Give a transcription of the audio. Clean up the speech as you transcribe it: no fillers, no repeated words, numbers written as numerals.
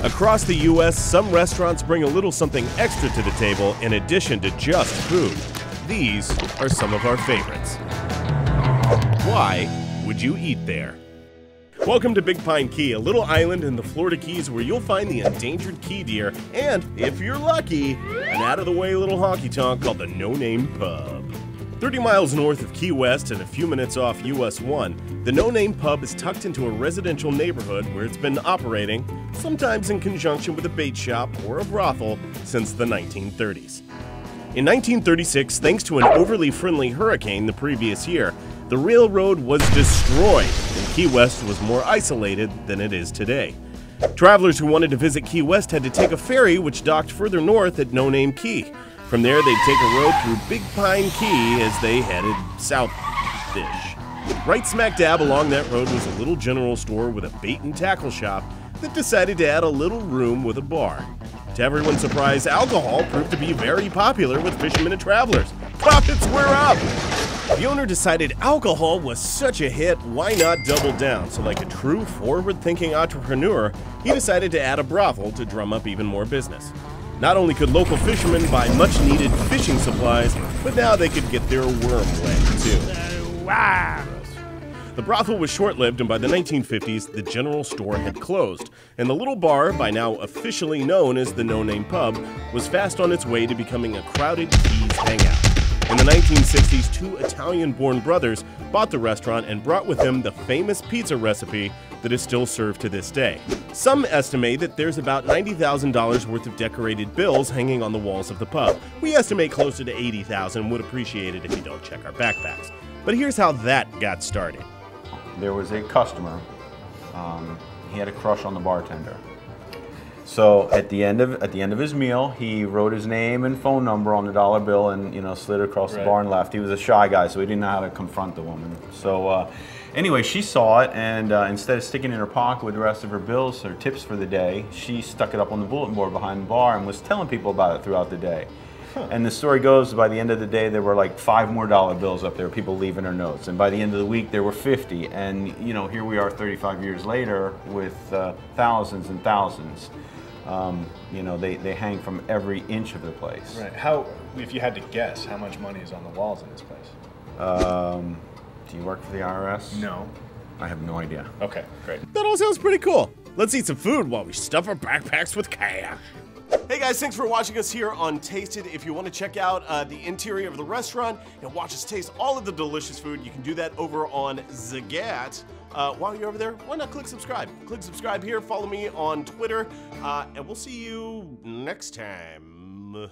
Across the U.S., some restaurants bring a little something extra to the table in addition to just food. These are some of our favorites. Why would you eat there? Welcome to Big Pine Key, a little island in the Florida Keys where you'll find the endangered key deer and, if you're lucky, an out-of-the-way little honky-tonk called the No Name Pub. 30 miles north of Key West and a few minutes off US 1, the No Name Pub is tucked into a residential neighborhood where it's been operating, sometimes in conjunction with a bait shop or a brothel, since the 1930s. In 1936, thanks to an overly friendly hurricane the previous year, the railroad was destroyed and Key West was more isolated than it is today. Travelers who wanted to visit Key West had to take a ferry which docked further north at No Name Key. From there, they'd take a road through Big Pine Key as they headed south-ish. Right smack dab along that road was a little general store with a bait and tackle shop that decided to add a little room with a bar. To everyone's surprise, alcohol proved to be very popular with fishermen and travelers. Profits were up! The owner decided alcohol was such a hit, why not double down? So like a true forward-thinking entrepreneur, he decided to add a brothel to drum up even more business. Not only could local fishermen buy much-needed fishing supplies, but now they could get their worm wet, too. Wow! The brothel was short-lived, and by the 1950s, the general store had closed, and the little bar, by now officially known as the No Name Pub, was fast on its way to becoming a crowded Keys hangout. In the 1960s, two Italian-born brothers bought the restaurant and brought with them the famous pizza recipe that is still served to this day. Some estimate that there's about $90,000 worth of decorated bills hanging on the walls of the pub. We estimate closer to $80,000 and would appreciate it if you don't check our backpacks. But here's how that got started. There was a customer, he had a crush on the bartender. So at the end of his meal, he wrote his name and phone number on the dollar bill and slid it across the bar and left. He was a shy guy, so he didn't know how to confront the woman. So anyway, she saw it, and instead of sticking it in her pocket with the rest of her bills or tips for the day, she stuck it up on the bulletin board behind the bar and was telling people about it throughout the day. And the story goes, by the end of the day, there were like 5 more dollar bills up there, people leaving their notes. And by the end of the week, there were 50. And here we are 35 years later with thousands and thousands. They hang from every inch of the place. Right. How, if you had to guess, how much money is on the walls in this place? Do you work for the IRS? No. I have no idea. Okay, great. That all sounds pretty cool. Let's eat some food while we stuff our backpacks with cash. Hey guys, thanks for watching us here on Tasted. If you want to check out the interior of the restaurant and watch us taste all of the delicious food, you can do that over on Zagat. While you're over there, why not click subscribe? Click subscribe here, follow me on Twitter, and we'll see you next time.